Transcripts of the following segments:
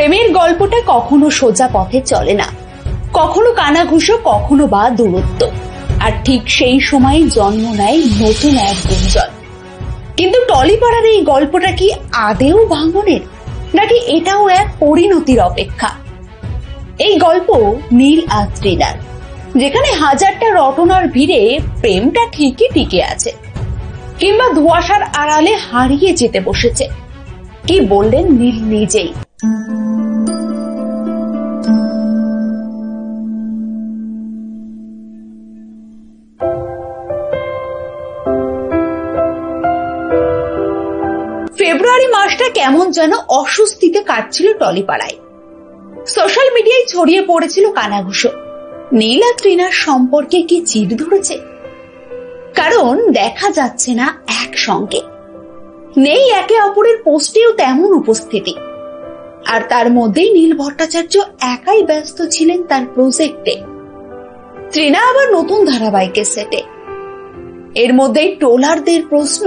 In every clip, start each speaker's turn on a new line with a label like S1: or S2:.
S1: প্রেমের গল্পটা কখনো সোজা পথে চলে না, কখনো কানাঘুষো, কখনো বা দূরত্ব। আর ঠিক সেই সময় জন্ম নেয় নতুন এক গুঞ্জন। কিন্তু টলিপাড়ার এই গল্পটা কি আদেও ভাঙনের, নাকি এটাও এক পরিণতির অপেক্ষা? এই গল্প নীল আর তৃণার, যেখানে হাজারটা রটনার ভিড়ে প্রেমটা ঠিকই টিকে আছে, কিংবা ধোঁয়াশার আড়ালে হারিয়ে যেতে বসেছে। কি বললেন নীল নিজেই। ফেব্রুয়ারি মাসটা কেমন যেন অস্বস্তিতে কাটছিল টলিপাড়ায়। সোশ্যাল মিডিয়ায় ছড়িয়ে পড়েছিল কানাঘুষো, নীল আর তৃণার সম্পর্কে কি চির ধরেছে? কারণ দেখা যাচ্ছে না একসঙ্গে, নেই একে অপরের পোস্টেও তেমন উপস্থিতি। আর তার মধ্যেই নীল ভট্টাচার্য একাই ব্যস্ত ছিলেন তার প্রজেক্টে, তৃণা আবার নতুন ধারাবাহিকের সেটে। এর মধ্যেই ট্রোলারদের প্রশ্ন,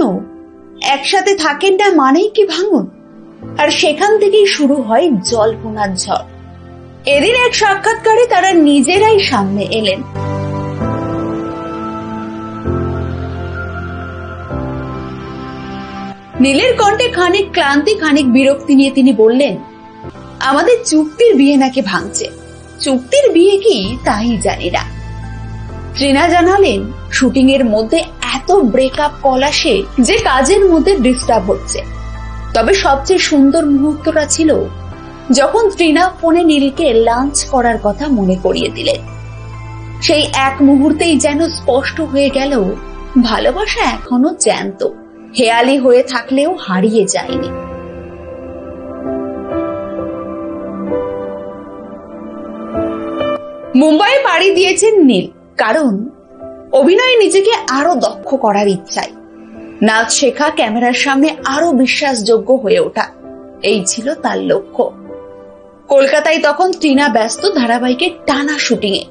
S1: একসাথে থাকেন না মানেই কি ভাঙন? আর সেখান থেকেই শুরু হয় জল্পনার ঝড়। এদিন এক সাক্ষাৎকারে তারা নিজেরাই সামনে এলেন। নীলের কণ্ঠে খানিক ক্লান্তি, খানিক বিরক্তি নিয়ে তিনি বললেন, আমাদের চুক্তির বিয়ে নাকি ভাঙছে। চুক্তির বিয়ে কি তাই জানি না। তৃণা জানালেন, শুটিং এর মধ্যে এত ব্রেকআপ কল আসে যে কাজের মধ্যে ডিস্টার্ব হচ্ছে। তবে সবচেয়ে সুন্দর মুহূর্তটা ছিল যখন তৃণা ফোনে নীলকে লাঞ্চ করার কথা মনে করিয়ে দিলেন। সেই এক মুহূর্তেই যেন স্পষ্ট হয়ে গেল, ভালোবাসা এখনো জ্যান্ত, হেয়ালি হয়ে থাকলেও হারিয়ে যায়নি। মুম্বাইয়ে পাড়ি দিয়েছেন নীল, কারণ অভিনয়ে নিজেকে আরো দক্ষ করার ইচ্ছায়। নাচ শেখা, ক্যামেরার সামনে আরো বিশ্বাসযোগ্য হয়ে ওঠা, এই ছিল তার লক্ষ্য। কলকাতায় তখন তৃণা ব্যস্ত ধারাবাহিকের টানা শুটিং এ।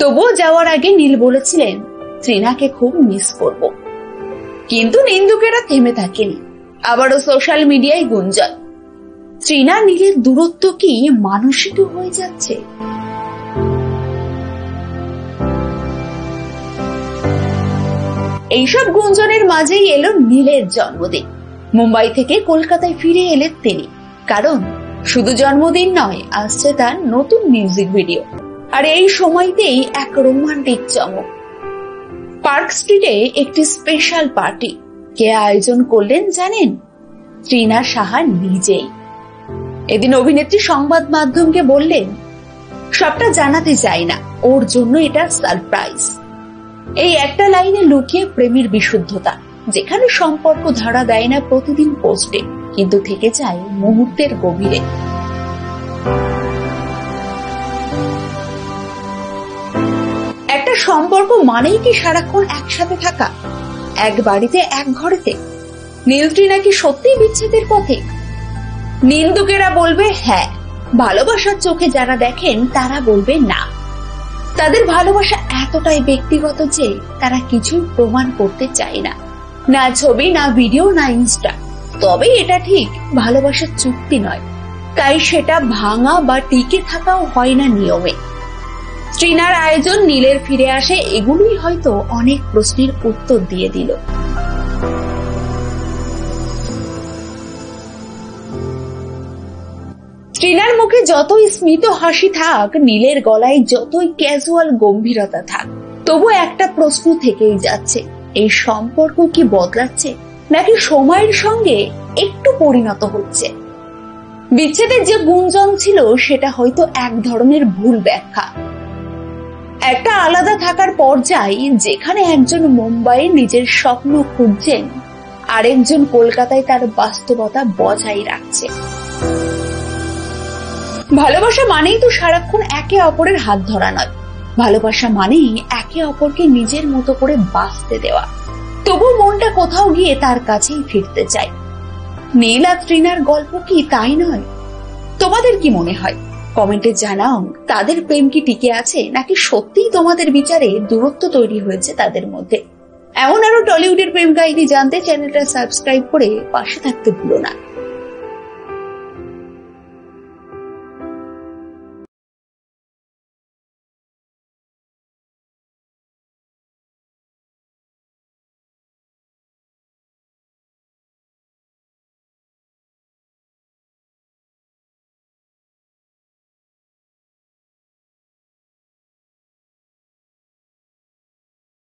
S1: তবুও যাওয়ার আগে নীল বলেছিলেন, তৃণাকে খুব মিস করব। কিন্তু নিন্দুকেরা থেমে থাকেনি। আবারও সোশ্যাল মিডিয়ায় গুঞ্জন, তৃণা নীলের দূরত্ব কি মানসিক হয়ে যাচ্ছে? এইসব গুঞ্জনের মাঝেই এলো নীলের জন্মদিন। মুম্বাই থেকে কলকাতায় ফিরে এলেন তিনি, কারণ শুধু জন্মদিন নয়, আসছে তার নতুন মিউজিক ভিডিও। আর এই সময়তেই এক রোমান্টিক চমক। পার্ক স্ট্রিটে একটি স্পেশাল পার্টি কে আয়োজন করলেন জানেন? তৃণা সাহা নিজেই। এদিন অভিনেত্রী সংবাদ মাধ্যমকে বললেন, সবটা জানাতে চাই না, ওর জন্য এটা সারপ্রাইজ। এই একটা লাইনে লুকিয়ে প্রেমের বিশুদ্ধতা, যেখানে সম্পর্ক ধরা দেয় না প্রতিদিন পোস্টে, কিন্তু থেকে যায় মুহূর্তের গভীরে। একটা সম্পর্ক মানেই কি সারাক্ষণ একসাথে থাকা, এক বাড়িতে এক ঘরেতে? নীল তৃণা কি সত্যিই বিচ্ছেদের পথে? নিন্দুকেরা বলবে হ্যাঁ, ভালোবাসার চোখে যারা দেখেন তারা বলবে না। তাদের ভালোবাসা এতটাই ব্যক্তিগত যে তারা কিছুই প্রমাণ করতে চায় না, না ছবি, না ভিডিও, না ইনস্টা। তবে এটা ঠিক, ভালোবাসার চুক্তি নয়, তাই সেটা ভাঙা বা টিকে থাকাও হয় না নিয়মে। তৃণার আয়োজন, নীলের ফিরে আসে, এগুলোই হয়তো অনেক প্রশ্নের উত্তর দিয়ে দিল। তৃণার মুখে যতই স্মিত হাসি থাক, নীলের গলায় যতই ক্যাজুয়াল গম্ভীরতা থাক, তবু একটা প্রশ্ন থেকেই যাচ্ছে, এই সম্পর্ক কি বদলাচ্ছে, নাকি সময়ের সঙ্গে একটু পরিণত হচ্ছে? বিচ্ছেদের যে গুঞ্জন ছিল সেটা হয়তো এক ধরনের ভুল ব্যাখ্যা, একটা আলাদা থাকার পর্যায়, যেখানে একজন মুম্বাইয়ে নিজের স্বপ্ন খুঁজছেন, আরেকজন কলকাতায় তার বাস্তবতা বজায় রাখছে। ভালোবাসা মানেই তো সারাক্ষণ একে অপরের হাত ধরা নয়, ভালোবাসা মানেই একে অপরকে নিজের মতো করে বাঁচতে দেওয়া। তবু মনটা কোথাও গিয়ে তার কাছেই ফিরতে চায়। নীল আর তৃণার গল্প কি তাই নয়? তোমাদের কি মনে হয়? কমেন্টে জানাও, তাদের প্রেম কি টিকে আছে, নাকি সত্যিই তোমাদের বিচারে দূরত্ব তৈরি হয়েছে তাদের মধ্যে? এমন আরো টলিউডের প্রেম কাহিনী জানতে চ্যানেলটা সাবস্ক্রাইব করে পাশে থাকতে ভুলো না।